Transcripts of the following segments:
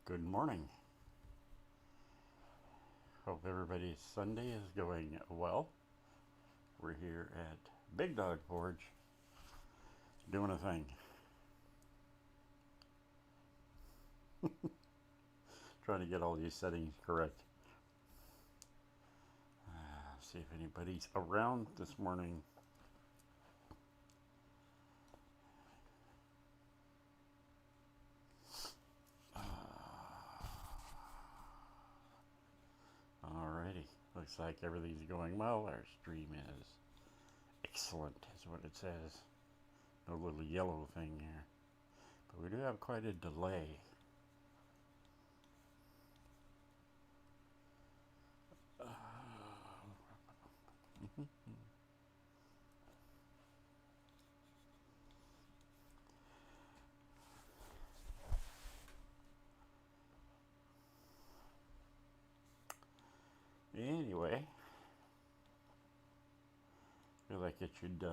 Good morning. Hope everybody's Sunday is going well. We're here at Big Dog Forge doing a thing. Trying to get all these settings correct. See if anybody's around this morning. Alrighty. Looks like everything's going well. Our stream is excellent, is what it says. No little yellow thing here. But we do have quite a delay. Anyway, I feel like it should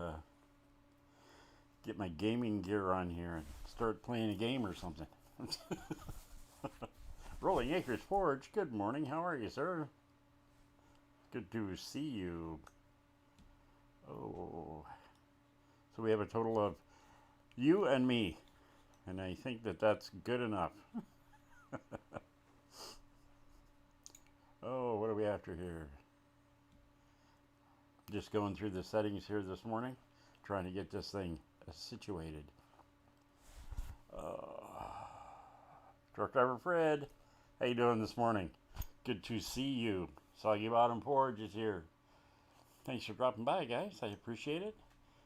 get my gaming gear on here and start playing a game or something. Rolling Acres Forge, good morning. How are you, sir? Good to see you. Oh, so we have a total of you and me, and I think that that's good enough. Oh, what are we after here? Just going through the settings here this morning, trying to get this thing situated. Truck driver Fred, how you doing this morning? Good to see you. Soggy Bottom Forge is here. Thanks for dropping by, guys. I appreciate it.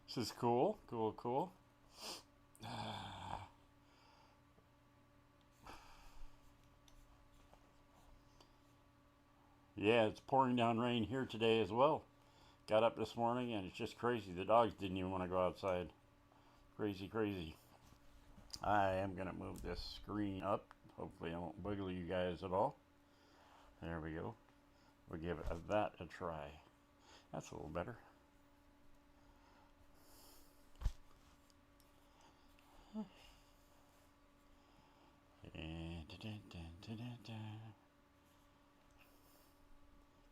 This is cool. Cool. Yeah, it's pouring down rain here today as well. Got up this morning and it's just crazy. The dogs didn't even want to go outside. Crazy. I am going to move this screen up. Hopefully I won't wiggle you guys at all. There we go. We'll give that a try. That's a little better. And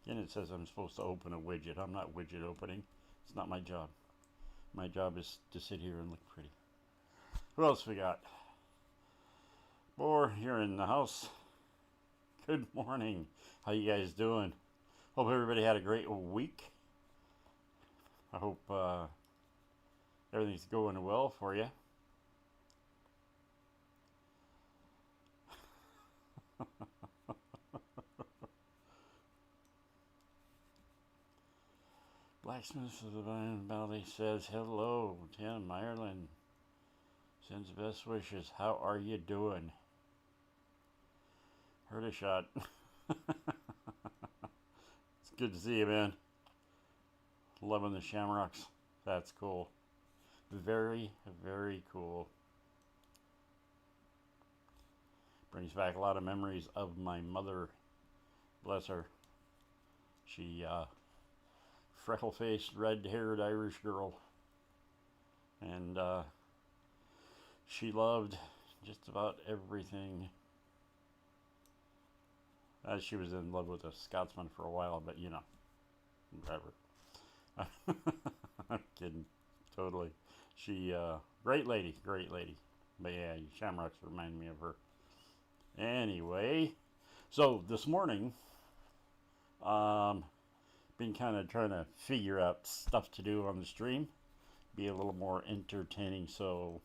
again, it says I'm supposed to open a widget. I'm not widget opening. It's not my job. My job is to sit here and look pretty. Who else we got? Boar, you're in the house. Good morning. How you guys doing? Hope everybody had a great week. I hope everything's going well for you. Blacksmith of the Valley says hello. Tim Ireland sends best wishes. How are you doing? Heard a shot. It's good to see you, man. Loving the shamrocks. That's cool. Very cool. Brings back a lot of memories of my mother. Bless her. She freckle-faced, red-haired Irish girl, and she loved just about everything. She was in love with a Scotsman for a while, but you know, whatever. I'm kidding, totally. She great lady. But yeah, shamrocks remind me of her. Anyway, so this morning, been kind of trying to figure out stuff to do on the stream, be a little more entertaining. So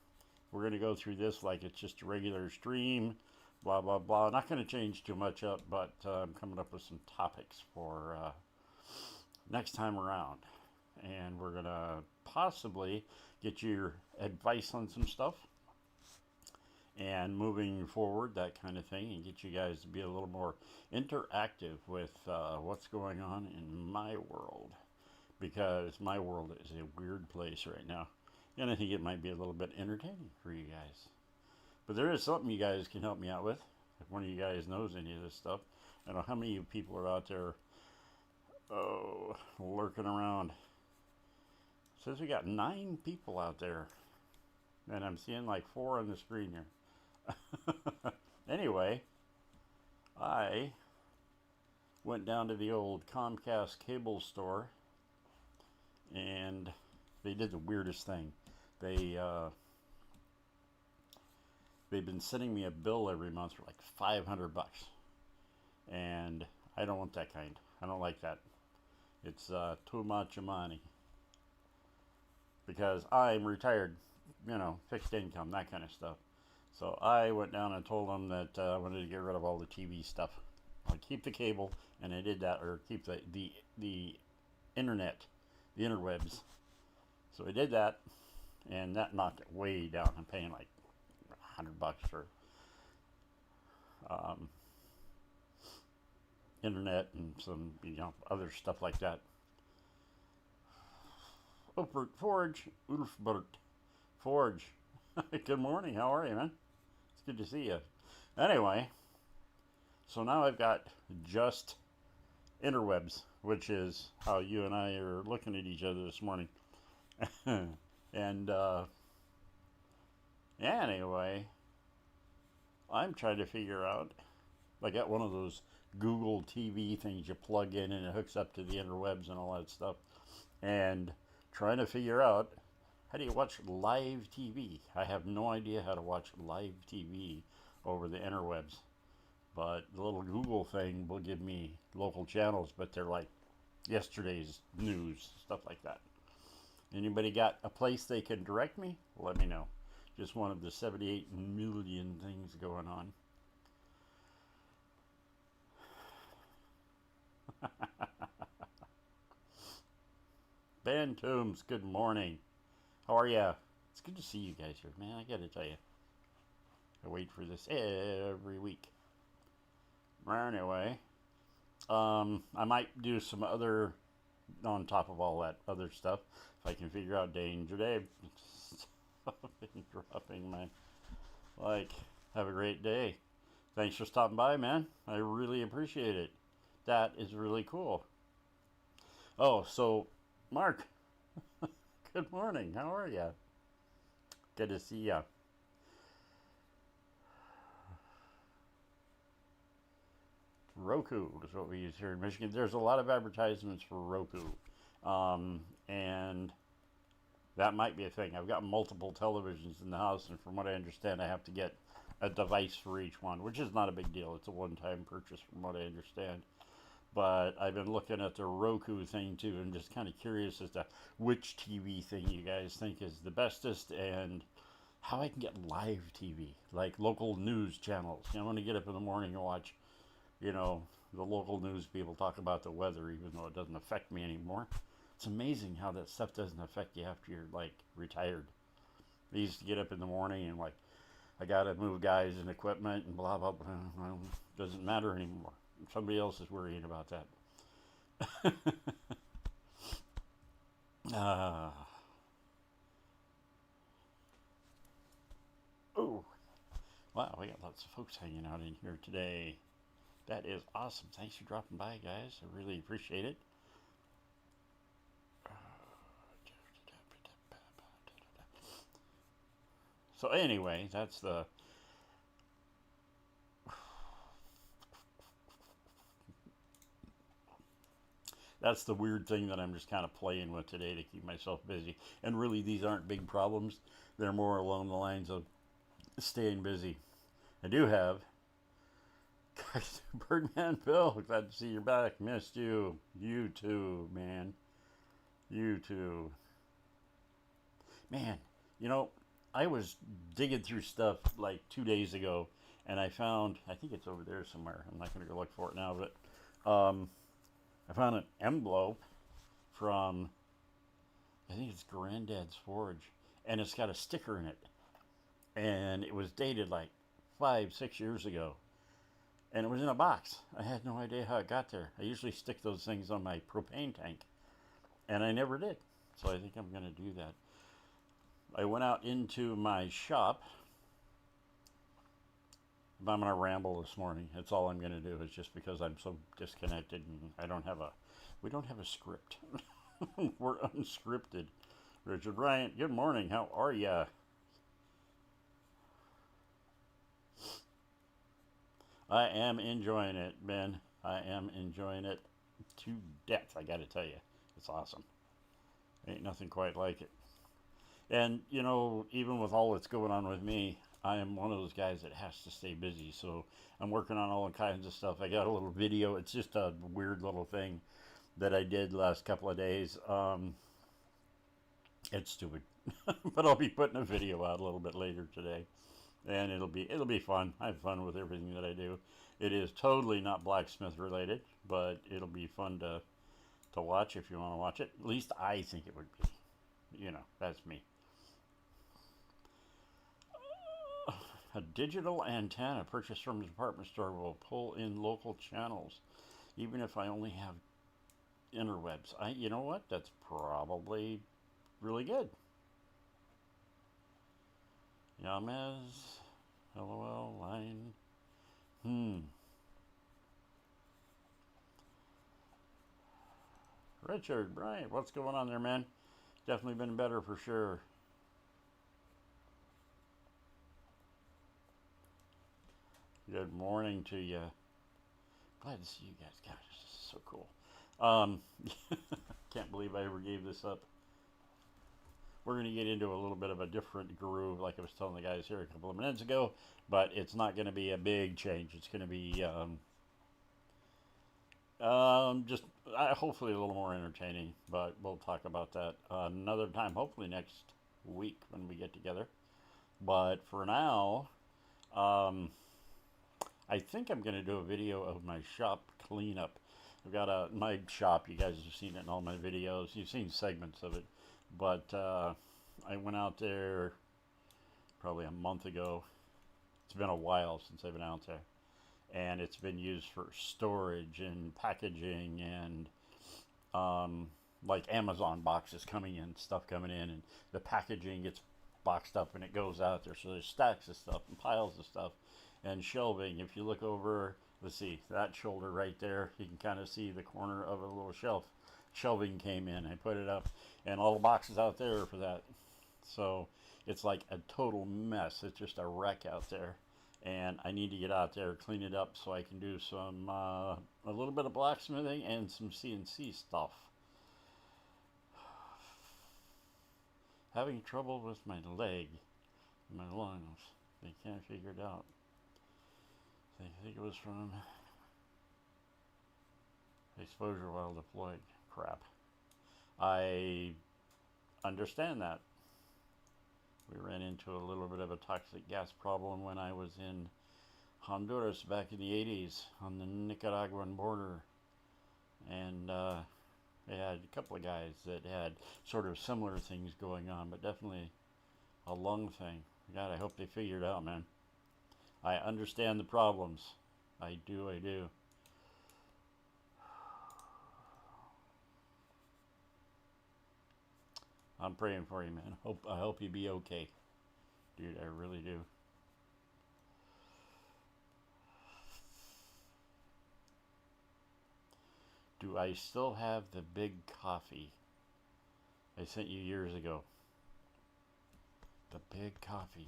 we're going to go through this like it's just a regular stream, blah blah. Not going to change too much up, but I'm coming up with some topics for next time around, and we're going to possibly get your advice on some stuff and moving forward, that kind of thing, and get you guys to be a little more interactive with what's going on in my world, because my world is a weird place right now, and I think it might be a little bit entertaining for you guys. But there is something you guys can help me out with. If one of you guys knows any of this stuff, I don't know how many people are out there lurking around. It says we got 9 people out there, and I'm seeing like 4 on the screen here. Anyway, I went down to the old Comcast cable store, and they did the weirdest thing. They they've been sending me a bill every month for like $500, and I don't want that kind. I don't like that. It's too much money because I'm retired, fixed income, that kind of stuff. So I went down and told them that I wanted to get rid of all the TV stuff. I'll keep the cable, and I did that, or keep the internet, the interwebs. So I did that, and that knocked it way down. I'm paying like $100 for um, internet and some other stuff like that. Ulfbert Forge, Ulfbert Forge. Good morning. How are you, man? It's good to see you. Anyway, so now I've got just interwebs, which is how you and I are looking at each other this morning. And anyway, I'm trying to figure out. I got one of those Google TV things you plug in and it hooks up to the interwebs and all that stuff. And trying to figure out, how do you watch live TV? I have no idea how to watch live TV over the interwebs. But the little Google thing will give me local channels, but they're like yesterday's news, stuff like that. Anybody got a place they can direct me? Let me know. Just one of the 78 million things going on. Ben Toombs, good morning. How are ya? It's good to see you guys here, man. I gotta tell you, I wait for this every week. Anyway, I might do some other on top of all that other stuff if I can figure out Danger Dave. Dropping my have a great day. Thanks for stopping by, man. I really appreciate it. That is really cool. Oh, so Mark, good morning. How are you? Good to see ya. Roku is what we use here in Michigan. There's a lot of advertisements for Roku, and that might be a thing. I've got multiple televisions in the house, and from what I understand, I have to get a device for each one, which is not a big deal. It's a one-time purchase, from what I understand. But I've been looking at the Roku thing too, and just kind of curious as to which TV thing you guys think is the bestest, and how I can get live TV, like local news channels. I want to get up in the morning and watch, the local news people talk about the weather, even though it doesn't affect me anymore. It's amazing how that stuff doesn't affect you after you're retired. I used to get up in the morning and I gotta move guys and equipment and blah blah blah. Well, it doesn't matter anymore. Somebody else is worrying about that. Oh, wow, we got lots of folks hanging out in here today. That is awesome. Thanks for dropping by, guys. I really appreciate it. So anyway, that's the weird thing that I'm just kind of playing with today to keep myself busy. And really, these aren't big problems. They're more along the lines of staying busy. I do have Birdman Bill, glad to see you back. Missed you. You too, man. You too. Man, I was digging through stuff like 2 days ago, and I found, I think it's over there somewhere. I'm not going to go look for it now, but I found an envelope from, I think it's Granddad's Forge, and it's got a sticker in it. And it was dated like 5-6 years ago. And it was in a box. I had no idea how it got there. I usually stick those things on my propane tank, and I never did. So I think I'm going to do that. I went out into my shop. I'm going to ramble this morning. That's all I'm going to do, is just because I'm so disconnected and we don't have a script. We're unscripted. Richard Bryant, good morning. How are ya? I am enjoying it, Ben. I am enjoying it to death. I got to tell you, it's awesome. Ain't nothing quite like it. And you know, even with all that's going on with me, I am one of those guys that has to stay busy. So I'm working on all kinds of stuff. I got a little video. It's just a weird little thing that I did last couple of days. It's stupid, but I'll be putting a video out a little bit later today, and it'll be fun. I have fun with everything that I do. It is totally not blacksmith related, but it'll be fun to watch if you want to watch it. At least I think it would be. You know, that's me. A digital antenna purchased from a department store will pull in local channels, even if I only have interwebs. You know what? That's probably really good. Yamez, LOL, line. Richard, Brian, what's going on there, man? Definitely been better for sure. Good morning to you. Glad to see you guys. Gosh, this is so cool. Um, can't believe I ever gave this up. We're going to get into a little bit of a different groove, like I was telling the guys here a couple of minutes ago, but it's not going to be a big change. It's going to be just hopefully a little more entertaining, but we'll talk about that another time, hopefully next week when we get together. But for now, I think I'm going to do a video of my shop cleanup. I've got my shop. You guys have seen it in all my videos. You've seen segments of it. But I went out there probably a month ago. It's been a while since I've been out there. And it's been used for storage and packaging and like Amazon boxes coming in, stuff coming in. And the packaging gets boxed up and it goes out there. So there's stacks of stuff and piles of stuff. And shelving. If you look over, let's see, that shoulder right there, you can kind of see the corner of a little shelf. Shelving came in. I put it up, and all the boxes out there for that. So it's like a total mess. It's just a wreck out there, and I need to get out there, clean it up, so I can do some a little bit of blacksmithing and some CNC stuff. Having trouble with my leg, my lungs. They can't figure it out. I think it was from exposure while deployed. Crap. I understand that. We ran into a little bit of a toxic gas problem when I was in Honduras back in the 80s on the Nicaraguan border. And they had a couple of guys that had sort of similar things going on, but definitely a lung thing. God, I hope they figured it out, man. I understand the problems. I do. I'm praying for you, man. I hope you be okay. Dude, I really do. Do I still have the big coffee I sent you years ago? The big coffee.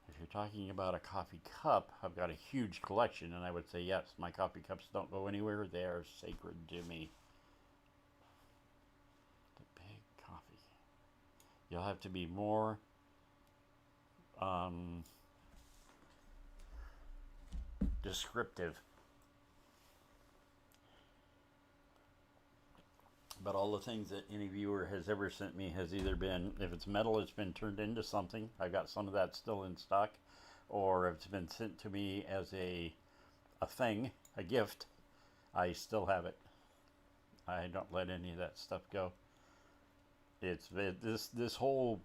If you're talking about a coffee cup, I've got a huge collection, and I would say yes, my coffee cups don't go anywhere. They are sacred to me. The big coffee. You'll have to be more descriptive. But all the things that any viewer has ever sent me has either been, if it's metal, it's been turned into something. I've got some of that still in stock. Or if it's been sent to me as a thing, a gift, I still have it. I don't let any of that stuff go. This whole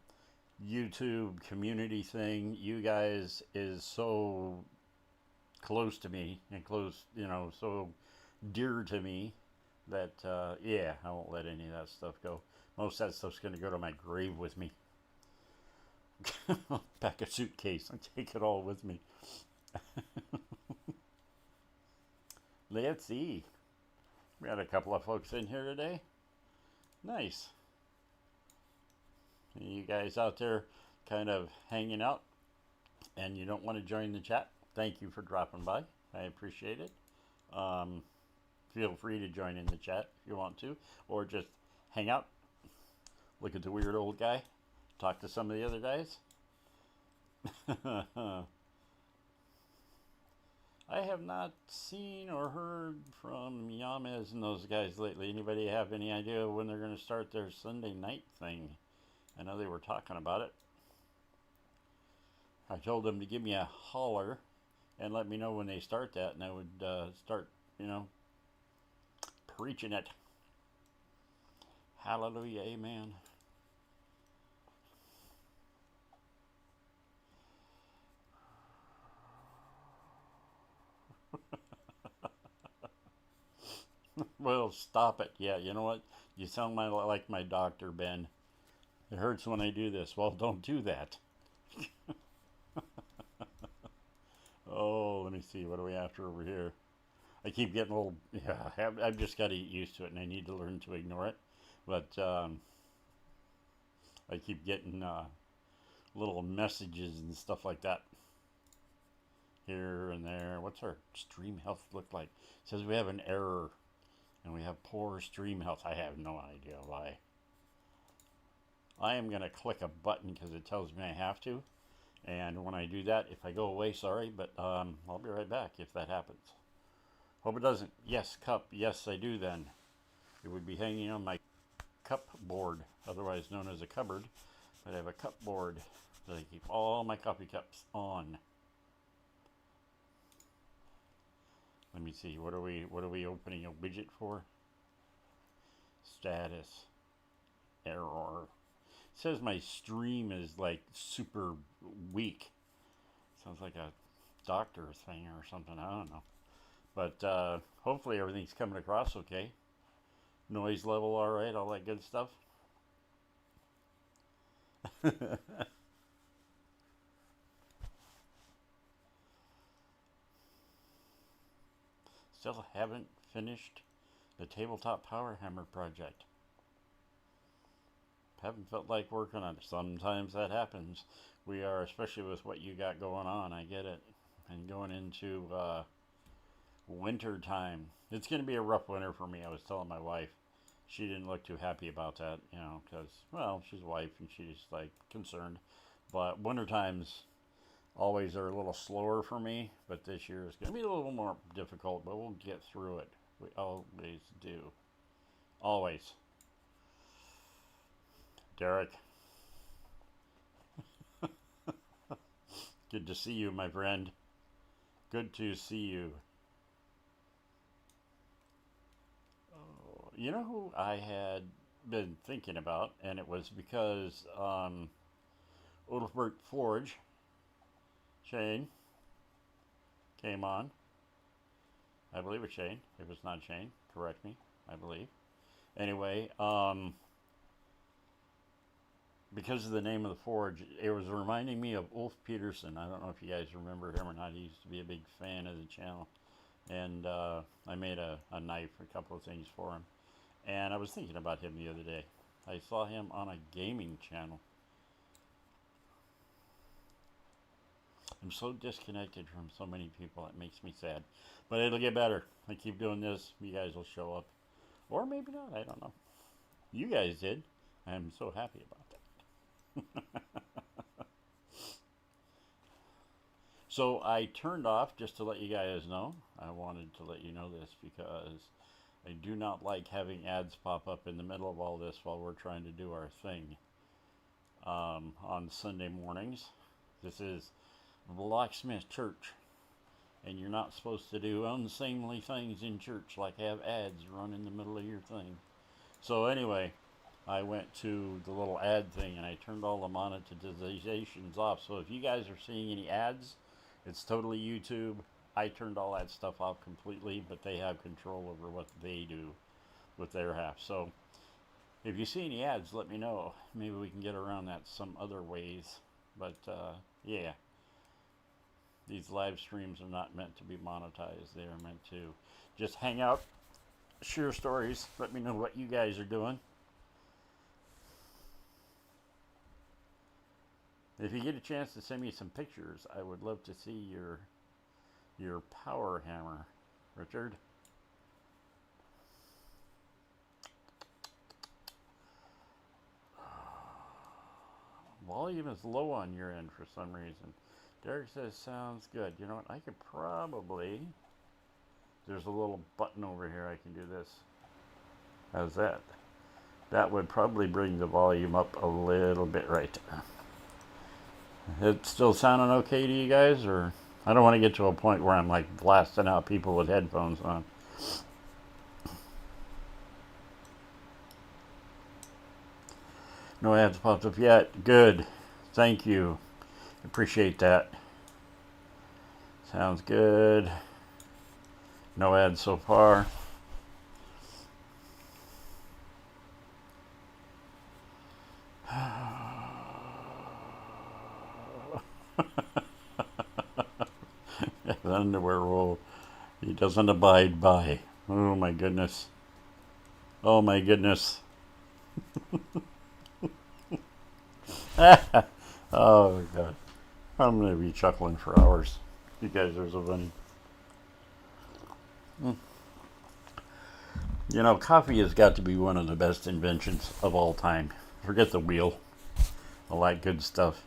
YouTube community thing, you guys, is so close to me and close, so dear to me that yeah, I won't let any of that stuff go. Most of that stuff's going to go to my grave with me. I'll pack a suitcase and take it all with me. Let's see. We got a couple of folks in here today. Nice. You guys out there kind of hanging out and you don't want to join the chat, thank you for dropping by. I appreciate it. Um, Feel free to join in the chat if you want to, or just hang out, look at the weird old guy, talk to some of the other guys. I have not seen or heard from Yamez and those guys lately. Anybody have any idea when they're going to start their Sunday night thing? I know they were talking about it. I told them to give me a holler and let me know when they start that, and I would start, preaching it. Hallelujah, amen. Well, stop it. Yeah, you know what? You sound like my doctor, Ben. It hurts when I do this. Well, don't do that. Oh, let me see. What do we after over here? I keep getting a little. Yeah, I've just got to get used to it, and I need to learn to ignore it. But I keep getting little messages and stuff like that here and there. What's our stream health look like? It says we have an error, and we have poor stream health. I have no idea why. I am going to click a button because it tells me I have to. And when I do that, if I go away, sorry, but I'll be right back if that happens. Hope it doesn't. Yes, cup. Yes, I do then. It would be hanging on my cup board, otherwise known as a cupboard. But I have a cup board that I keep all my coffee cups on. Let me see. What are we opening a widget for? Status. Error. It says my stream is like super weak. Sounds like a doctor thing or something. I don't know. But hopefully everything's coming across okay. Noise level all right, all that good stuff. Still haven't finished the tabletop power hammer project. Haven't felt like working on it. Sometimes that happens. We are, especially with what you got going on, I get it. And going into winter time. It's going to be a rough winter for me. I was telling my wife. She didn't look too happy about that, because, well, she's a wife and she's, like, concerned. But winter times always are a little slower for me. But this year is going to be a little more difficult, but we'll get through it. We always do. Always. Derek. Good to see you, my friend. Good to see you. Oh, you know who I had been thinking about, and it was because Ulfbert Forge, Shane, came on. I believe it's Shane. If it's not Shane, correct me. I believe. Anyway, because of the name of the forge, it was reminding me of Ulf Peterson. I don't know if you guys remember him or not. He used to be a big fan of the channel. And I made a knife, a couple of things for him. And I was thinking about him the other day. I saw him on a gaming channel. I'm so disconnected from so many people. It makes me sad. But it'll get better. I keep doing this. You guys will show up. Or maybe not. I don't know. You guys did. I'm so happy about that. So I turned off, just to let you guys know. I wanted to let you know this because I do not like having ads pop up in the middle of all this while we're trying to do our thing on Sunday mornings. This is Blacksmith Church, and you're not supposed to do unseemly things in church like have ads run in the middle of your thing. So anyway, I went to the little ad thing and I turned all the monetizations off. So if you guys are seeing any ads, it's totally YouTube. I turned all that stuff off completely, but they have control over what they do with their half. So if you see any ads, let me know. Maybe we can get around that some other ways. But yeah, these live streams are not meant to be monetized. They are meant to just hang out, share stories, let me know what you guys are doing. If you get a chance to send me some pictures, I would love to see your your power hammer, Richard. Volume is low on your end for some reason. Derek says sounds good. You know what? I could probably... There's a little button over here. I can do this. How's that? That would probably bring the volume up a little bit right. It still sounding okay to you guys? Or I don't want to get to a point where I'm like blasting out people with headphones on. No ads popped up yet. Good. Thank you. Appreciate that. Sounds good. No ads so far. The underwear rule. He doesn't abide by. Oh my goodness. Oh my goodness. Oh god. I'm gonna be chuckling for hours. You guys are so funny. You know, coffee has got to be one of the best inventions of all time. Forget the wheel. All that good stuff.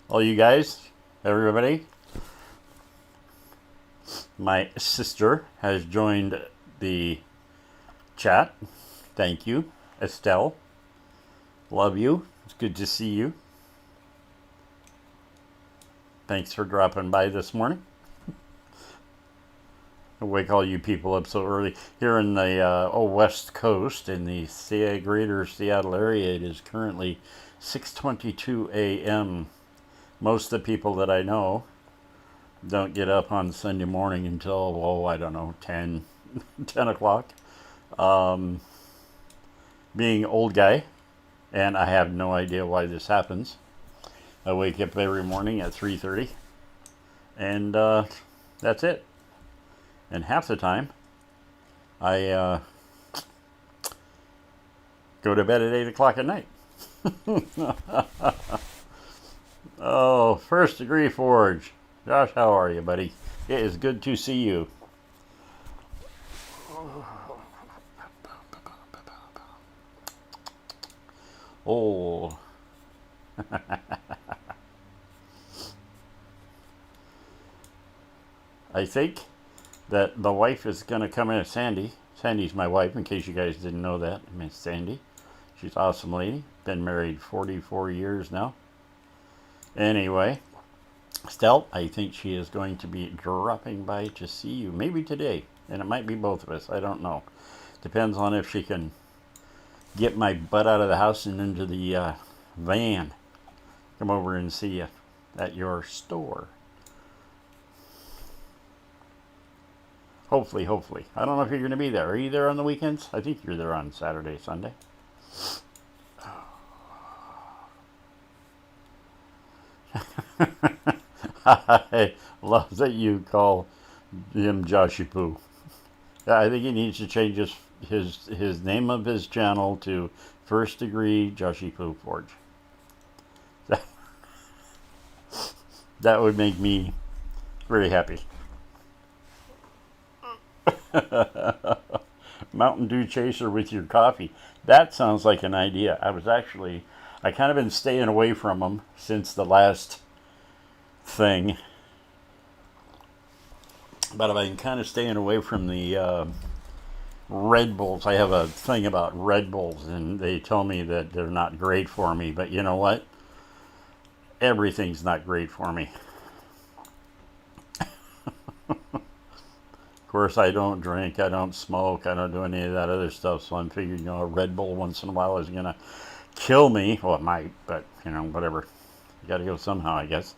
All you guys, everybody, my sister has joined the chat. Thank you, Estelle. Love you. It's good to see you. Thanks for dropping by this morning. I wake all you people up so early. Here in the West Coast, in the greater Seattle area, it is currently 6:22 a.m. Most of the people that I know don't get up on Sunday morning until, I don't know, 10 o'clock. Being old guy, and I have no idea why this happens. I wake up every morning at 3:30, and that's it. And half the time, I go to bed at 8 o'clock at night. Oh, First Degree Forge. Josh, how are you, buddy? It is good to see you. Oh. I think that the wife is going to come in. Sandy. Sandy's my wife, in case you guys didn't know that. Miss Sandy. She's an awesome lady. Been married 44 years now. Anyway, Stell, I think she is going to be dropping by to see you. Maybe today. And it might be both of us. I don't know. Depends on if she can get my butt out of the house and into the van. Come over and see you at your store. Hopefully. I don't know if you're going to be there. Are you there on the weekends? I think you're there on Saturday, Sunday. I love that you call him Joshy Poo. I think he needs to change his name of his channel to First Degree Joshy Poo Forge. That would make me very happy. Mountain Dew Chaser with your coffee. That sounds like an idea. I kind of been staying away from them since the last thing. But I've been kind of staying away from the Red Bulls. I have a thing about Red Bulls, and they tell me that they're not great for me. But you know what? Everything's not great for me. Of course, I don't drink, I don't smoke, I don't do any of that other stuff, so I'm figuring, a Red Bull once in a while is going to kill me. Well, it might, but, whatever. You got to go somehow, I guess.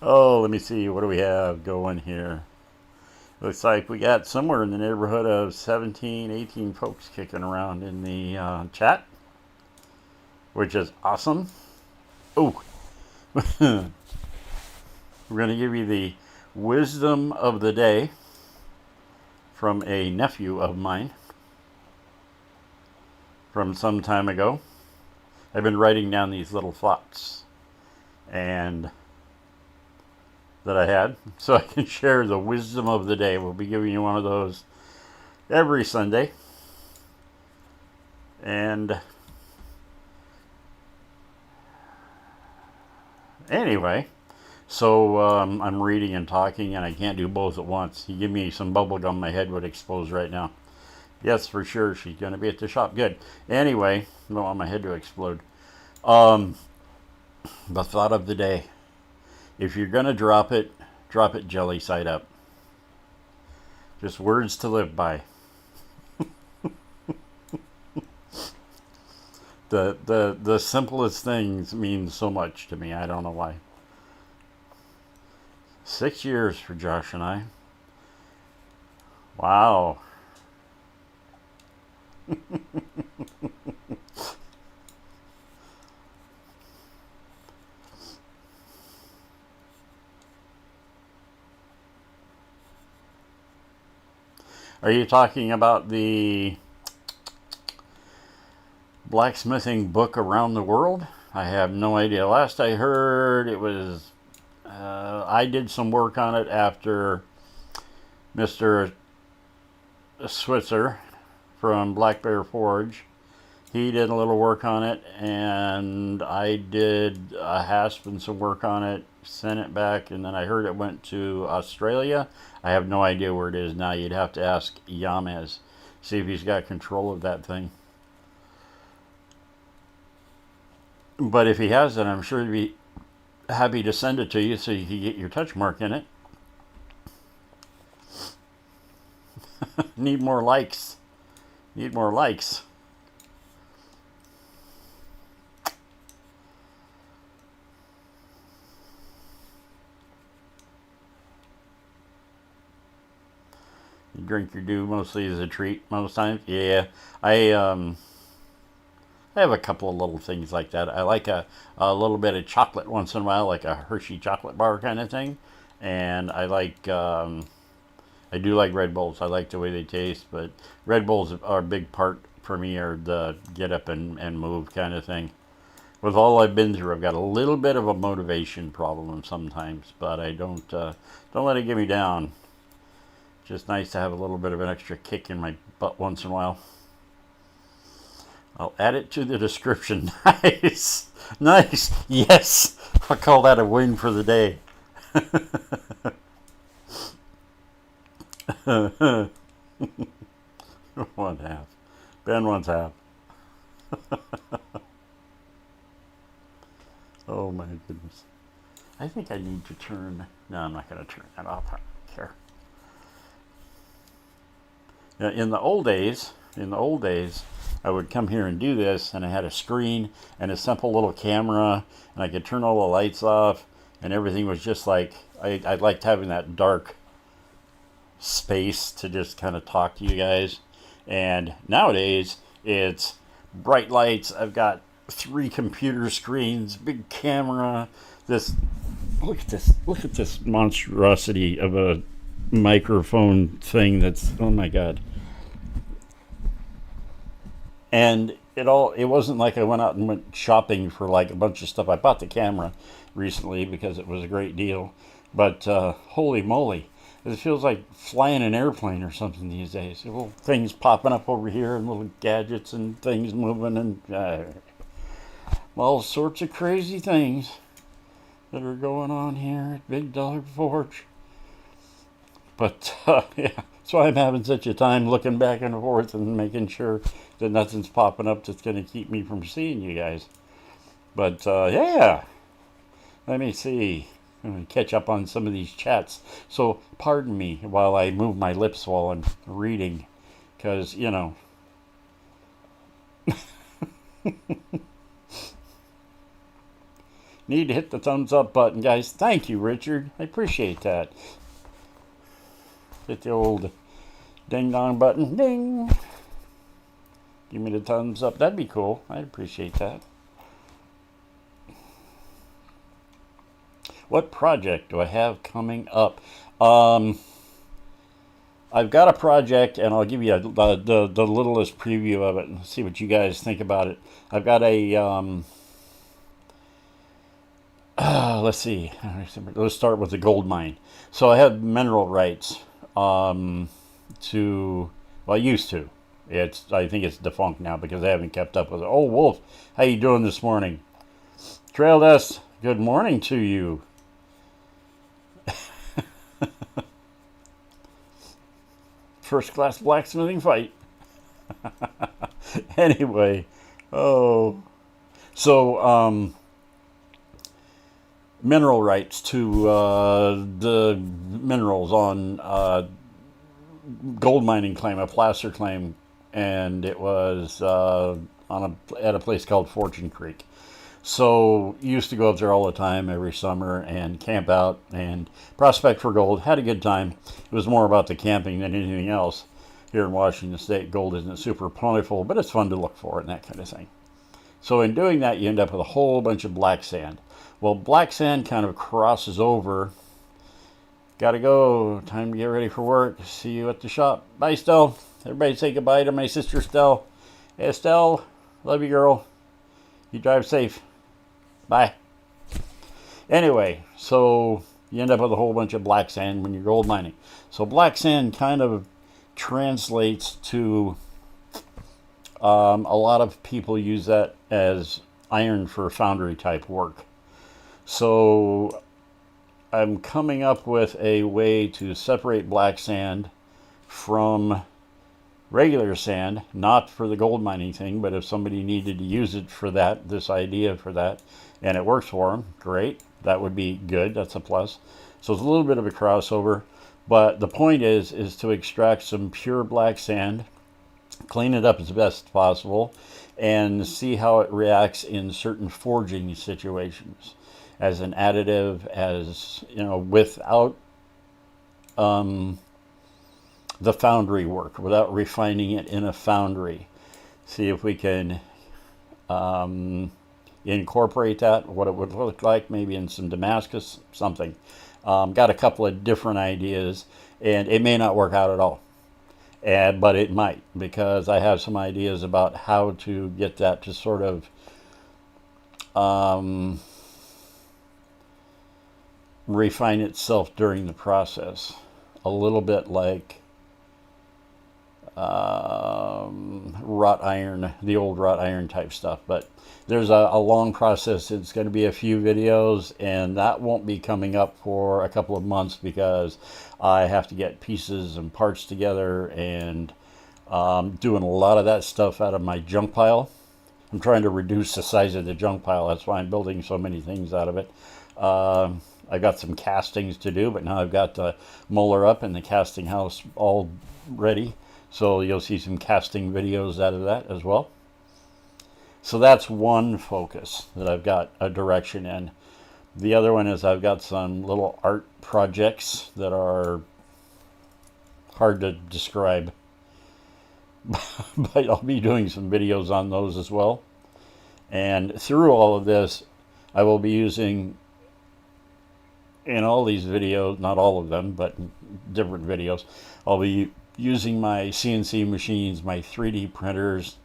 Oh, let me see, what do we have going here? Looks like we got somewhere in the neighborhood of 17, 18 folks kicking around in the chat, which is awesome. Oh, we're going to give you the wisdom of the day from a nephew of mine from some time ago. I've been writing down these little thoughts and that I had so I can share the wisdom of the day. We'll be giving you one of those every Sunday. And anyway, so I'm reading and talking, and I can't do both at once. You give me some bubble gum, my head would explode right now. Yes, for sure, she's going to be at the shop. Good. Anyway, I don't want my head to explode. The thought of the day. If you're going to drop it jelly side up. Just words to live by. The simplest things mean so much to me. I don't know why. 6 years for Josh and I. Wow. Are you talking about the blacksmithing book around the world? I have no idea. Last I heard, it was I did some work on it after Mr. Switzer from Black Bear Forge. He did a little work on it, and I did a hasp and some work on it, sent it back, and then I heard it went to Australia. I have no idea where it is now. You'd have to ask Yamez, see if he's got control of that thing. But if he has it, I'm sure he'd be happy to send it to you so you can get your touch mark in it. Need more likes. Need more likes. You drink your dew mostly as a treat most times. Yeah, I have a couple of little things like that. I like a little bit of chocolate once in a while, like a Hershey chocolate bar kind of thing. And I like, I do like Red Bulls. I like the way they taste, but Red Bulls are a big part for me, are the get up and move kind of thing. With all I've been through, I've got a little bit of a motivation problem sometimes, but I don't let it get me down. Just nice to have a little bit of an extra kick in my butt once in a while. I'll add it to the description. Nice. Nice. Yes. I'll call that a win for the day. One half. Ben wants half. Oh my goodness. I think I need to turn... No, I'm not going to turn that off. I don't care. Now, in the old days, I would come here and do this, and I had a screen and a simple little camera, and I could turn all the lights off, and everything was just like, I liked having that dark space to just kind of talk to you guys. And nowadays, it's bright lights. I've got 3 computer screens, big camera. Look at this monstrosity of a microphone thing. That's, oh my god. And it wasn't like I went out and went shopping for like a bunch of stuff. I bought the camera recently because it was a great deal, but holy moly, it feels like flying an airplane or something these days. Little things popping up over here and little gadgets and things moving and all sorts of crazy things that are going on here at Big Dollar Forge. But yeah, that's why I'm having such a time looking back and forth and making sure that nothing's popping up that's going to keep me from seeing you guys. But yeah, let me see. I'm going to catch up on some of these chats. So pardon me while I move my lips while I'm reading, because, you know. Need to hit the thumbs up button, guys. Thank you, Richard. I appreciate that. Hit the old ding dong button. Ding. Give me the thumbs up. That'd be cool. I'd appreciate that. What project do I have coming up? I I've got a project, and I'll give you the littlest preview of it and see what you guys think about it. I've got a, let's see, let's start with the gold mine. So I have mineral rights to, well, I used to. I think it's defunct now because I haven't kept up with it. Oh, Wolf, how you doing this morning? Trail Dust, good morning to you. First class blacksmithing fight. Anyway, oh, so mineral rights to the minerals on gold mining claim, a placer claim, and it was at a place called Fortune Creek. So used to go up there all the time every summer and camp out and prospect for gold. Had a good time. It was more about the camping than anything else. Here in Washington State, gold isn't super plentiful, but it's fun to look for and that kind of thing. So in doing that, you end up with a whole bunch of black sand. Well, black sand kind of crosses over. Gotta go. Time to get ready for work. See you at the shop. Bye, Stell. Everybody say goodbye to my sister, Stell. Hey, Stell. Love you, girl. You drive safe. Bye. Anyway, so you end up with a whole bunch of black sand when you're gold mining. So black sand kind of translates to a lot of people use that as iron for foundry type work. So I'm coming up with a way to separate black sand from regular sand, not for the gold mining thing, but if somebody needed to use it for that, this idea for that, and it works for them, great. That would be good. That's a plus. So it's a little bit of a crossover, but the point is to extract some pure black sand, clean it up as best possible, and see how it reacts in certain forging situations as an additive, as you know, without the foundry work, without refining it in a foundry. See if we can incorporate that, what it would look like, maybe in some Damascus, something. Got a couple of different ideas, and it may not work out at all. But it might, because I have some ideas about how to get that to sort of refine itself during the process. A little bit like wrought iron, the old wrought iron type stuff. But there's a long process. It's going to be a few videos, and that won't be coming up for a couple of months because I have to get pieces and parts together and doing a lot of that stuff out of my junk pile. I'm trying to reduce the size of the junk pile. That's why I'm building so many things out of it. I've got some castings to do, but now I've got the molar up and the casting house all ready. So you'll see some casting videos out of that as well. So that's one focus that I've got a direction in. The other one is I've got some little art projects that are hard to describe. But I'll be doing some videos on those as well. And through all of this, I will be using, in all these videos, not all of them, but different videos, I'll be using my CNC machines, my 3D printers,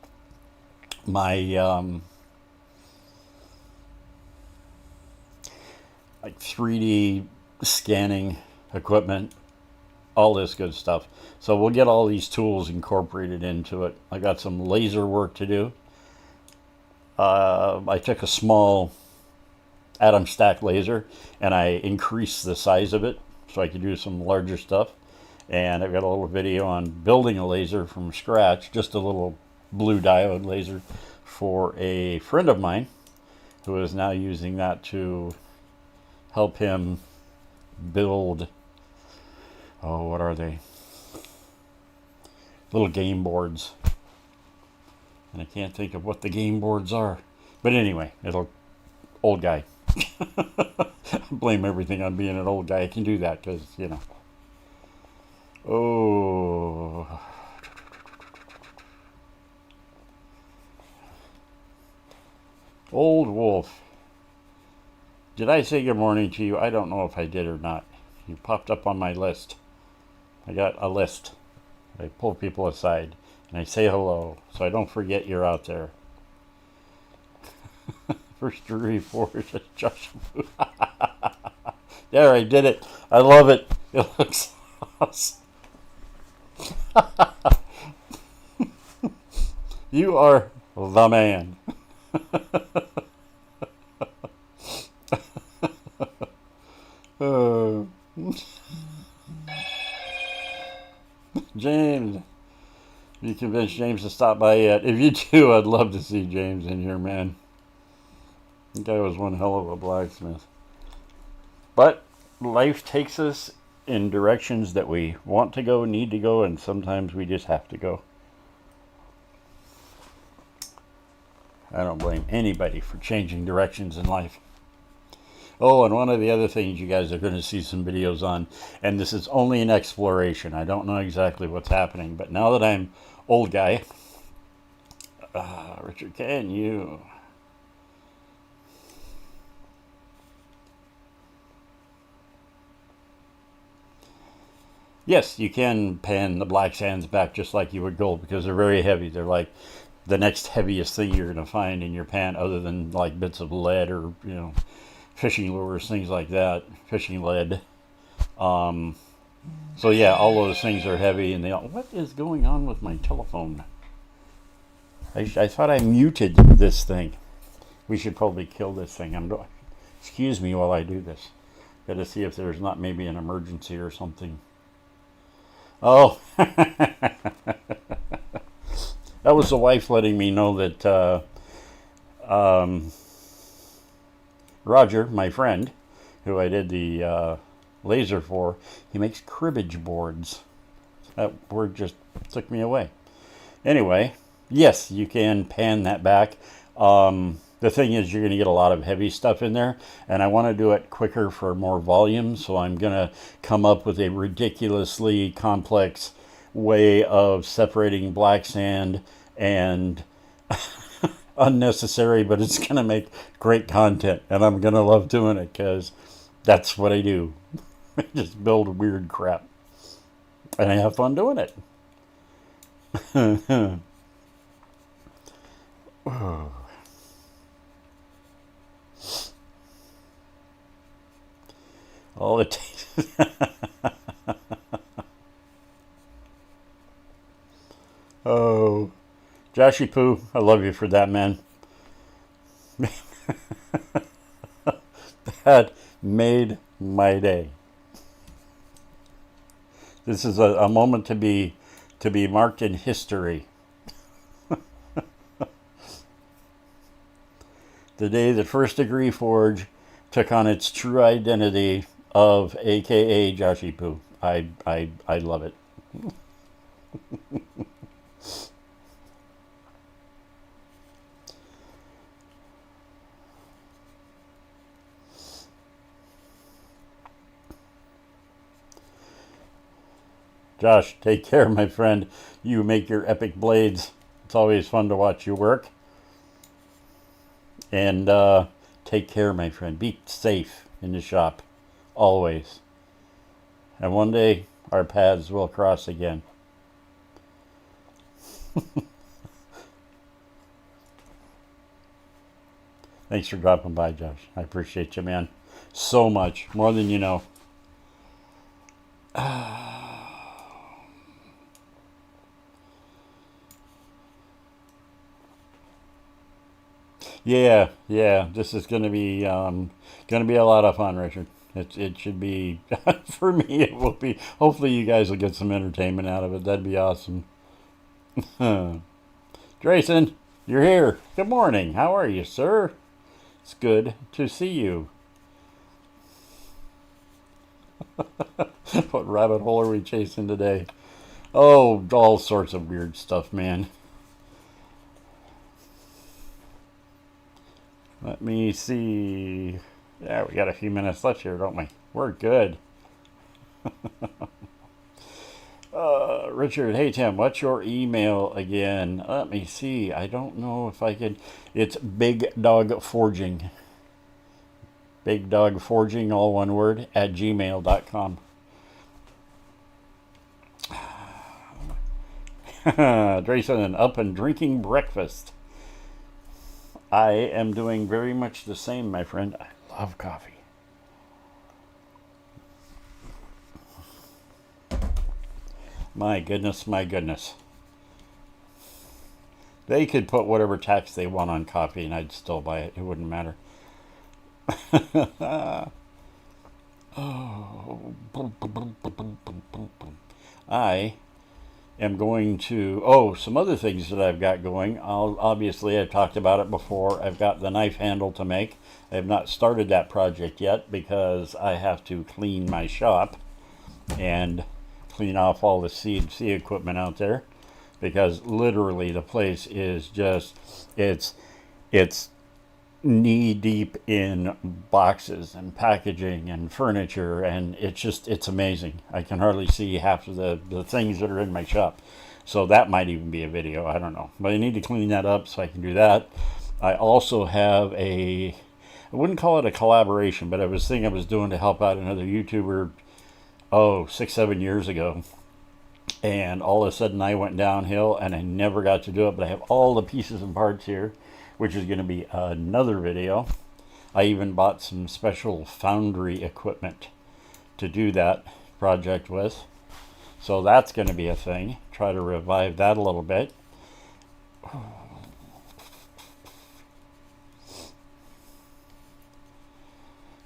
my like 3D scanning equipment, all this good stuff. So we'll get all these tools incorporated into it. I got some laser work to do. I took a small atom stack laser and I increased the size of it so I could do some larger stuff. And I've got a little video on building a laser from scratch, just a little blue diode laser for a friend of mine who is now using that to help him build, oh, what are they? Little game boards. And I can't think of what the game boards are. But anyway, old guy. Blame everything on being an old guy. I can do that because, you know. Oh. Old Wolf. Did I say good morning to you? I don't know if I did or not. You popped up on my list. I got a list. I pull people aside and I say hello, so I don't forget you're out there. First degree forge, Joshua. There, I did it. I love it. It looks awesome. You are the man. James, you convinced James to stop by yet? If you do, I'd love to see James in here, man. That guy was one hell of a blacksmith. But life takes us in directions that we want to go, need to go, and sometimes we just have to go. I don't blame anybody for changing directions in life. Oh, and one of the other things you guys are going to see some videos on, and this is only an exploration. I don't know exactly what's happening, but now that I'm old guy, Richard, can you? Yes, you can pan the black sands back just like you would gold because they're very heavy. They're like the next heaviest thing you're going to find in your pan other than like bits of lead or, fishing lures, things like that, fishing lead. So yeah, all those things are heavy and what is going on with my telephone? I thought I muted this thing. We should probably kill this thing. Excuse me while I do this. Got to see if there's not maybe an emergency or something. Oh, that was the wife letting me know that Roger, my friend, who I did the laser for, he makes cribbage boards. That word just took me away. Anyway, yes, you can pan that back. The thing is, you're going to get a lot of heavy stuff in there, and I want to do it quicker for more volume, so I'm going to come up with a ridiculously complex way of separating black sand and unnecessary, but it's going to make great content, and I'm going to love doing it because that's what I do. I just build weird crap, and I have fun doing it. All it takes. Oh, Joshy Poo, I love you for that, man. That made my day. This is a moment to be marked in history. The day that First Degree Forge took on its true identity of AKA Joshy Poo. I love it. Josh, take care, my friend. You make your epic blades. It's always fun to watch you work. And take care, my friend. Be safe in the shop. Always. And one day, our paths will cross again. Thanks for dropping by, Josh. I appreciate you, man. So much. More than you know. Yeah. This is gonna be a lot of fun, Richard. It should be for me. It will be. Hopefully, you guys will get some entertainment out of it. That'd be awesome. Drayson, you're here. Good morning. How are you, sir? It's good to see you. What rabbit hole are we chasing today? Oh, all sorts of weird stuff, man. Let me see. Yeah, we got a few minutes left here, don't we? We're good. Richard, hey Tim, what's your email again? Let me see. I don't know if I can. It's Big Dog Forging. Big Dog Forging, all one word, @gmail.com. Drayson, up and drinking breakfast. I am doing very much the same, my friend. I love coffee. My goodness, my goodness. They could put whatever tax they want on coffee and I'd still buy it. It wouldn't matter. Oh. I am going to, some other things that I've got going. Obviously, I've talked about it before. I've got the knife handle to make. I have not started that project yet because I have to clean my shop and clean off all the CNC equipment out there, because literally the place is just, it's knee deep in boxes and packaging and furniture, and it's amazing. I can hardly see half of the things that are in my shop. So that might even be a video, I don't know. But I need to clean that up so I can do that. I also have I wouldn't call it a collaboration, but I was thinking I was doing to help out another YouTuber, 6-7 years ago. And all of a sudden I went downhill and I never got to do it, but I have all the pieces and parts here, which is going to be another video. I even bought some special foundry equipment to do that project with. So that's going to be a thing. Try to revive that a little bit.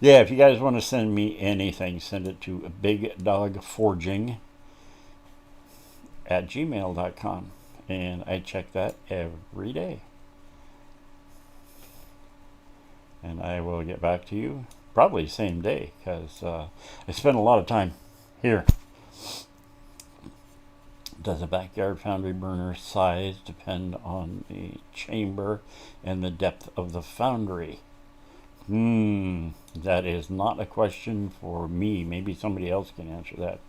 Yeah, if you guys want to send me anything, send it to bigdogforging@gmail.com. And I check that every day. And I will get back to you probably same day, because I spend a lot of time here. Does a backyard foundry burner size depend on the chamber and the depth of the foundry? That is not a question for me. Maybe somebody else can answer that.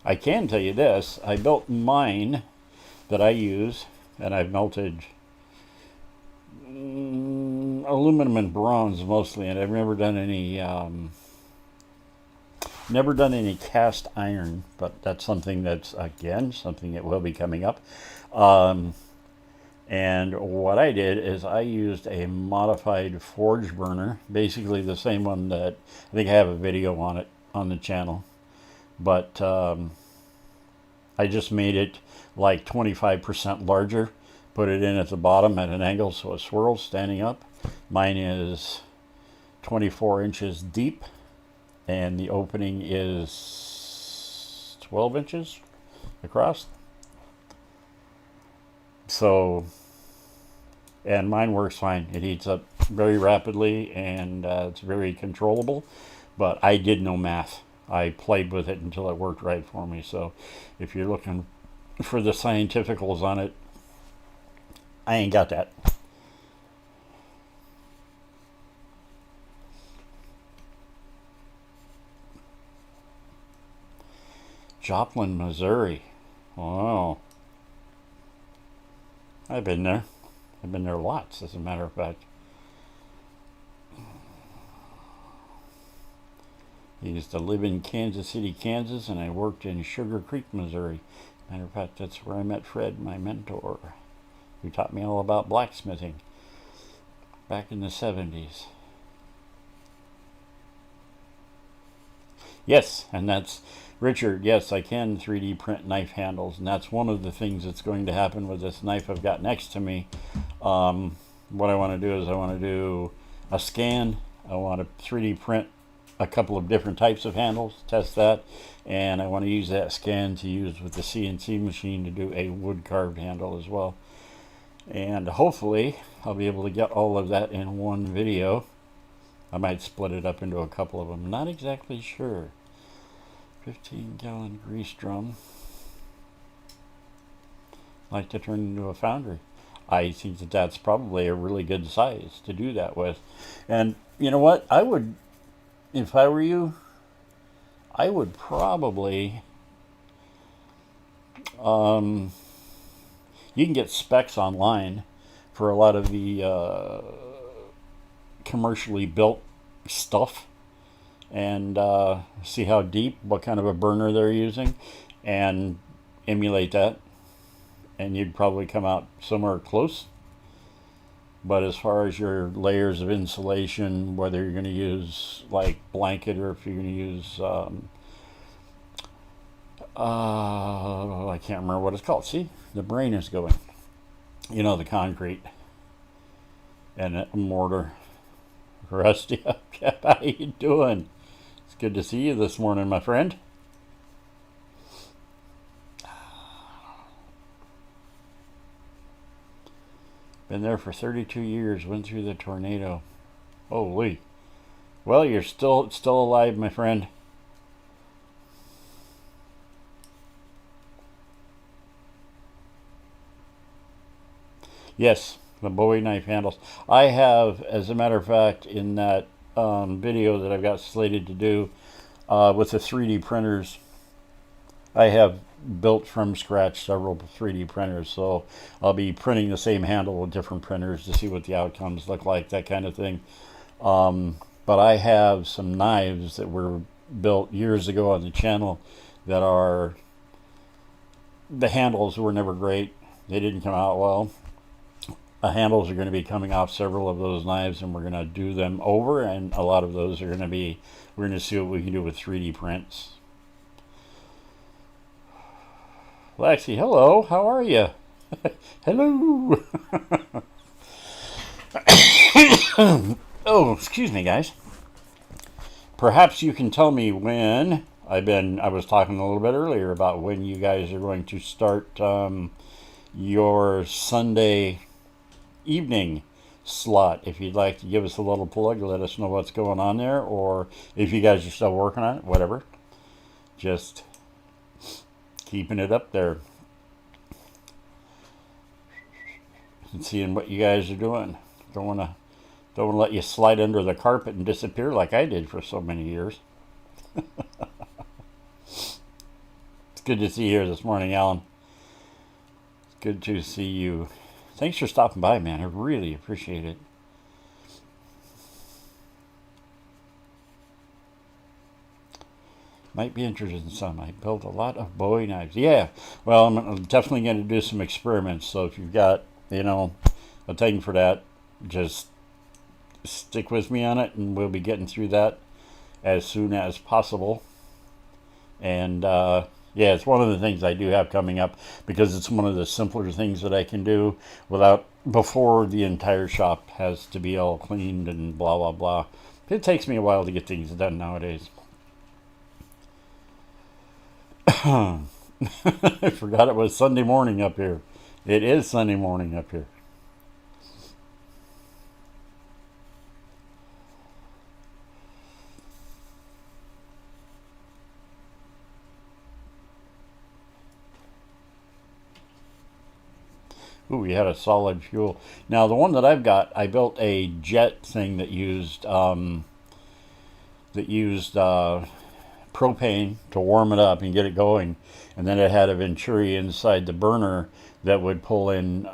I can tell you this. I built mine that I use, and I've melted aluminum and bronze mostly, and I've never done any cast iron, but that's something that's, again, something that will be coming up. And what I did is I used a modified forge burner, basically the same one that I think I have a video on it on the channel. But I just made it like 25% larger, put it in at the bottom at an angle so it swirls standing up. Mine is 24 inches deep, and the opening is 12 inches across. So, and mine works fine. It heats up very rapidly, and it's very controllable. But I did no math. I played with it until it worked right for me. So if you're looking for the scientificals on it, I ain't got that. Joplin, Missouri. Wow. I've been there. I've been there lots, as a matter of fact. I used to live in Kansas City, Kansas, and I worked in Sugar Creek, Missouri. Matter of fact, that's where I met Fred, my mentor, who taught me all about blacksmithing back in the 70s. Yes, and that's Richard. Yes, I can 3D print knife handles, and that's one of the things that's going to happen with this knife I've got next to me. What I want to do is I want to do a scan. I want to 3D print a couple of different types of handles, test that, and I want to use that scan to use with the CNC machine to do a wood carved handle as well. And hopefully I'll be able to get all of that in one video. I might split it up into a couple of them, not exactly sure. 15-gallon grease drum. Like to turn into a foundry. I think that that's probably a really good size to do that with. And you know what? I would, if I were you, I would probably, you can get specs online for a lot of the commercially built stuff and see how deep, what kind of a burner they're using, and emulate that, and you'd probably come out somewhere close. But as far as your layers of insulation, whether you're going to use like blanket or if you're going to use, I can't remember what it's called. See, the brain is going. You know, the concrete and a mortar. Rusty up, Cap. How you doing? It's good to see you this morning, my friend. Been there for 32 years. Went through the tornado. Holy. Well, you're still alive, my friend. Yes, the Bowie knife handles. I have, as a matter of fact, in that video that I've got slated to do with the 3D printers, I have built from scratch several 3D printers. So I'll be printing the same handle with different printers to see what the outcomes look like, that kind of thing. But I have some knives that were built years ago on the channel that are, the handles were never great. They didn't come out well. The handles are going to be coming off several of those knives, and we're going to do them over, and a lot of those are going to be, we're going to see what we can do with 3D prints. Lexi, hello, how are you? Hello. Oh, excuse me, guys. Perhaps you can tell me when, I was talking a little bit earlier about when you guys are going to start your Sunday evening slot. If you'd like to give us a little plug, let us know what's going on there, or if you guys are still working on it, whatever. Just keeping it up there and seeing what you guys are doing. Don't want to let you slide under the carpet and disappear like I did for so many years. It's good to see you here this morning, Alan. It's good to see you. Thanks for stopping by, man. I really appreciate it. Might be interested in some. I built a lot of Bowie knives. Yeah, well, I'm definitely going to do some experiments. So if you've got, a thing for that, just stick with me on it, and we'll be getting through that as soon as possible. And yeah, it's one of the things I do have coming up, because it's one of the simpler things that I can do before the entire shop has to be all cleaned and blah, blah, blah. It takes me a while to get things done nowadays. I forgot it was Sunday morning up here. It is Sunday morning up here. Ooh, we had a solid fuel. Now the one that I've got, I built a jet thing that used propane to warm it up and get it going, and then it had a venturi inside the burner that would pull in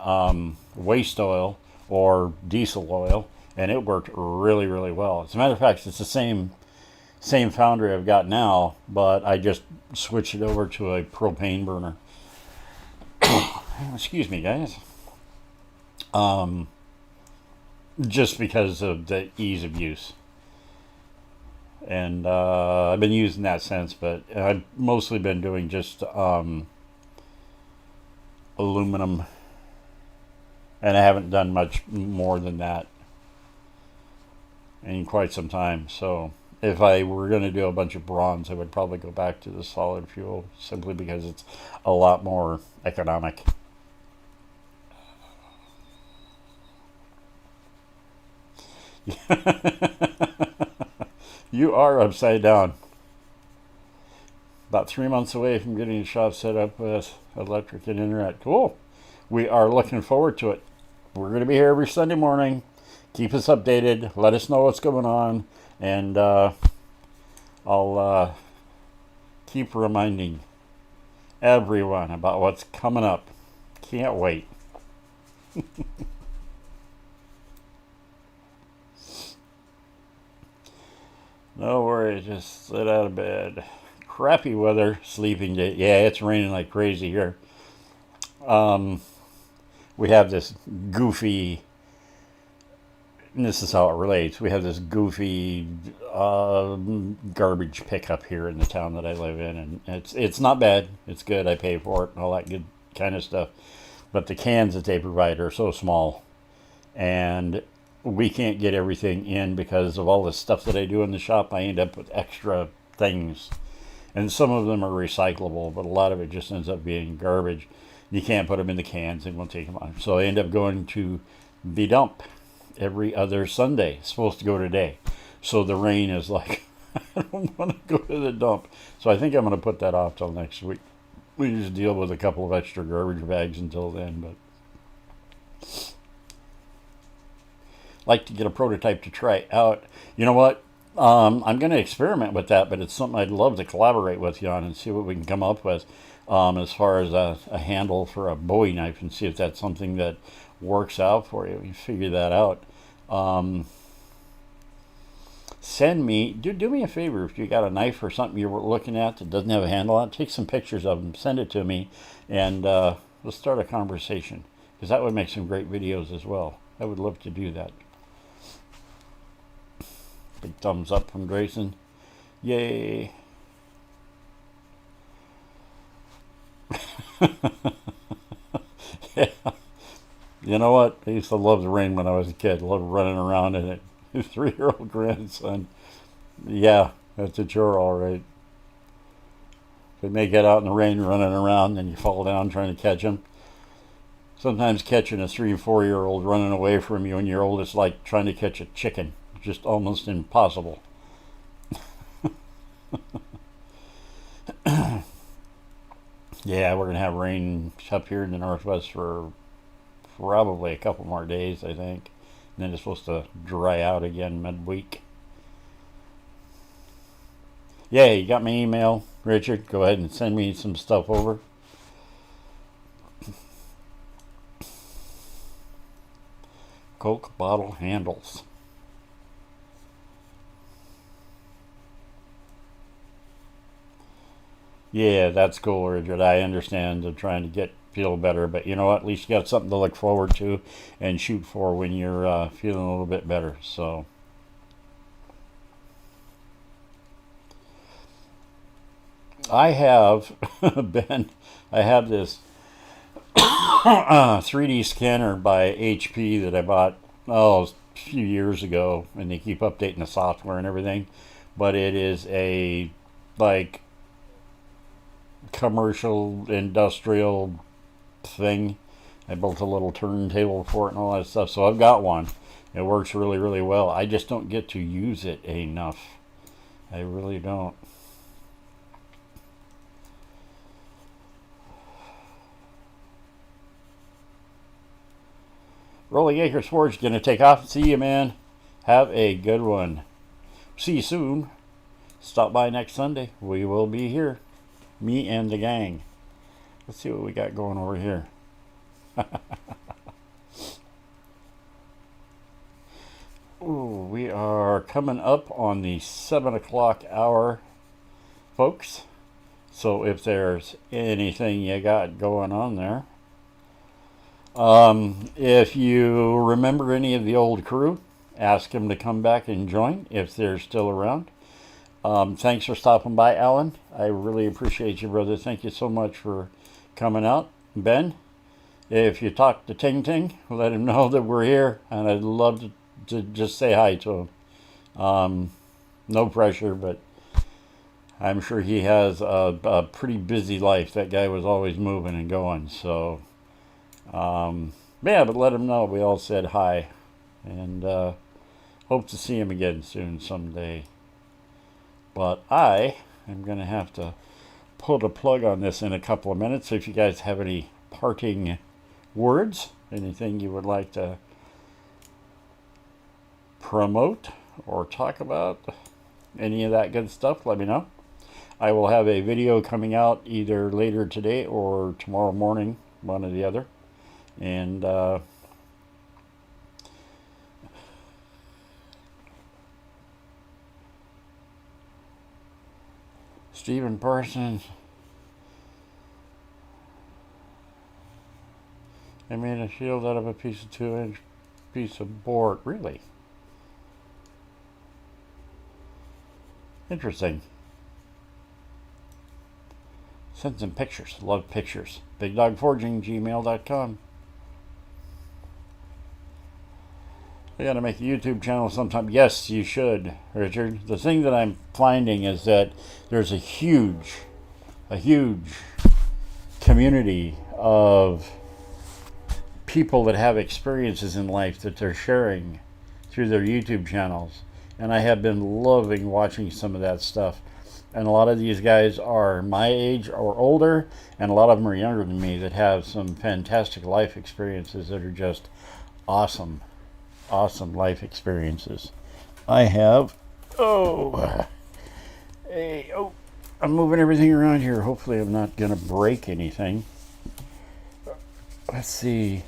waste oil or diesel oil, and it worked really, really well. As a matter of fact, it's the same foundry I've got now, but I just switched it over to a propane burner. Excuse me, guys. Just because of the ease of use. And I've been using that since, but I've mostly been doing just aluminum, and I haven't done much more than that in quite some time. So if I were going to do a bunch of bronze, I would probably go back to the solid fuel, simply because it's a lot more economic. You are upside down. About 3 months away from getting the shop set up with electric and internet. Cool. We are looking forward to it. We're going to be here every Sunday morning. Keep us updated. Let us know what's going on. And I'll keep reminding everyone about what's coming up. Can't wait. Alright, just slid out of bed. Crappy weather, sleeping day. Yeah, it's raining like crazy here. We have this goofy, and this is how it relates. We have this goofy garbage pickup here in the town that I live in, and it's not bad. It's good. I pay for it and all that good kind of stuff. But the cans that they provide are so small, and we can't get everything in because of all the stuff that I do in the shop. I end up with extra things, and some of them are recyclable, but a lot of it just ends up being garbage. You can't put them in the cans, and we'll take them on. So I end up going to the dump every other Sunday. It's supposed to go today. So the rain is like, I don't want to go to the dump. So I think I'm going to put that off till next week. We just deal with a couple of extra garbage bags until then. But like to get a prototype to try out. You know what? I'm going to experiment with that, but it's something I'd love to collaborate with you on and see what we can come up with. As far as a handle for a Bowie knife, and see if that's something that works out for you. You figure that out. Send me, do me a favor, if you got a knife or something you're looking at that doesn't have a handle on it, take some pictures of them, send it to me, and let's start a conversation, because that would make some great videos as well. I would love to do that. Big thumbs up from Grayson. Yay. Yeah. You know what? I used to love the rain when I was a kid. Loved running around in it. His 3-year-old grandson. Yeah, that's a chore, all right. They may get out in the rain running around and you fall down trying to catch him. Sometimes catching a 3 and 4-year-old running away from you when you're old is like trying to catch a chicken. Just almost impossible. Yeah, we're going to have rain up here in the northwest for probably a couple more days, I think. And then it's supposed to dry out again midweek. Yeah, you got my email, Richard. Go ahead and send me some stuff over. Coke bottle handles. Yeah, that's cool, Richard. I understand they're trying to feel better, but you know what? At least you got something to look forward to and shoot for when you're feeling a little bit better. So, I have Ben. I have this 3D scanner by HP that I bought a few years ago, and they keep updating the software and everything. But it is a like commercial industrial thing. I built a little turntable for it and all that stuff, so I've got one. It works really, really well. I just don't get to use it enough. I really don't. Rolling Acres Forge is going to take off. See you, man. Have a good one. See you soon. Stop by next Sunday. We will be here. Me and the gang. Let's see what we got going over here. Ooh, we are coming up on the 7 o'clock hour, folks. So if there's anything you got going on there. If you remember any of the old crew, ask them to come back and join if they're still around. Thanks for stopping by, Alan. I really appreciate you, brother. Thank you so much for coming out. Ben, if you talk to Ting Ting, let him know that we're here, and I'd love to just say hi to him. No pressure, but I'm sure he has a pretty busy life. That guy was always moving and going, so yeah, but let him know we all said hi, and hope to see him again soon someday. But I am going to have to pull the plug on this in a couple of minutes. So if you guys have any parting words, anything you would like to promote or talk about, any of that good stuff, let me know. I will have a video coming out either later today or tomorrow morning, one or the other. And Stephen Parsons. I made a shield out of a piece of 2-inch piece of board. Really? Interesting. Send some pictures. Love pictures. BigDogForging@gmail.com. I gotta make a YouTube channel sometime. Yes, you should, Richard. The thing that I'm finding is that there's a huge community of people that have experiences in life that they're sharing through their YouTube channels. And I have been loving watching some of that stuff. And a lot of these guys are my age or older, and a lot of them are younger than me that have some fantastic life experiences that are just awesome life experiences. I have, I'm moving everything around here. Hopefully I'm not going to break anything. Let's see.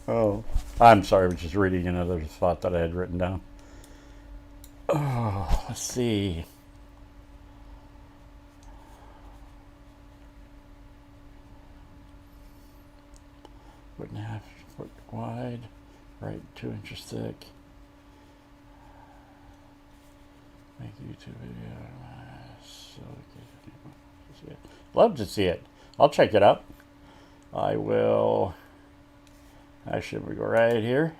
Oh, I'm sorry, I was just reading another thought that I had written down. Oh, let's see. Foot and a half foot wide, right 2 inches thick. Make a YouTube video. Love to see it. I'll check it out. I will. Actually, we go right here.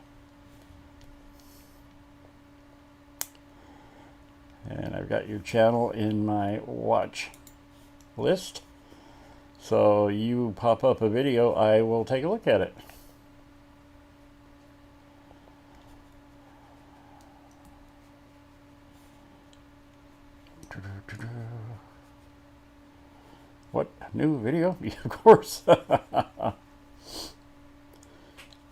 And I've got your channel in my watch list. So you pop up a video, I will take a look at it. What? New video? Of course.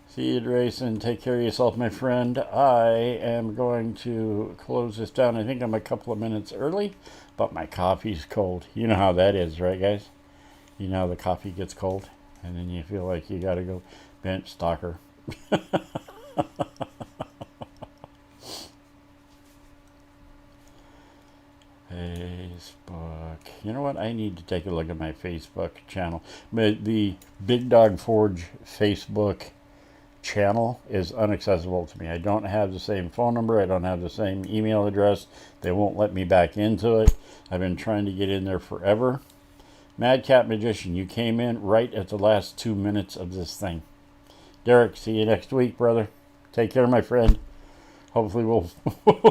See you, Drayson. Take care of yourself, my friend. I am going to close this down. I think I'm a couple of minutes early, but my coffee's cold. You know how that is, right, guys? You know the coffee gets cold, and then you feel like you got to go bench stalker. Facebook. You know what? I need to take a look at my Facebook channel. But the Big Dog Forge Facebook channel is inaccessible to me. I don't have the same phone number. I don't have the same email address. They won't let me back into it. I've been trying to get in there forever. Madcap Magician, you came in right at the last 2 minutes of this thing. Derek, see you next week, brother. Take care, my friend. Hopefully we'll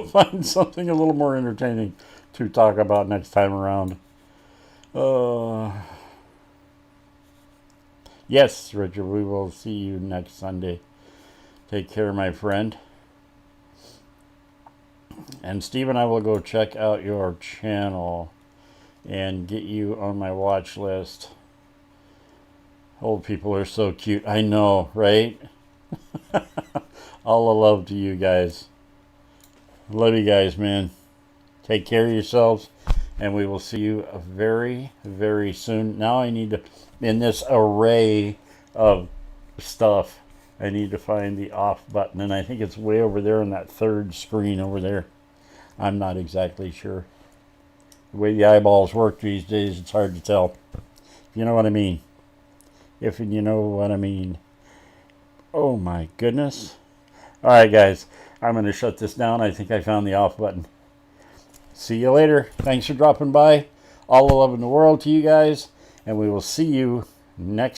find something a little more entertaining to talk about next time around. Yes, Richard, we will see you next Sunday. Take care, my friend. And Steve and I will go check out your channel and get you on my watch list. Old people are so cute. I know, right? All the love to you guys. Love you guys, man. Take care of yourselves. And we will see you very, very soon. Now I need to, in this array of stuff, I need to find the off button. And I think it's way over there on that third screen over there. I'm not exactly sure. The way the eyeballs work these days, it's hard to tell. You know what I mean? If you know what I mean. Oh my goodness. All right, guys. I'm going to shut this down. I think I found the off button. See you later. Thanks for dropping by. All the love in the world to you guys. And we will see you next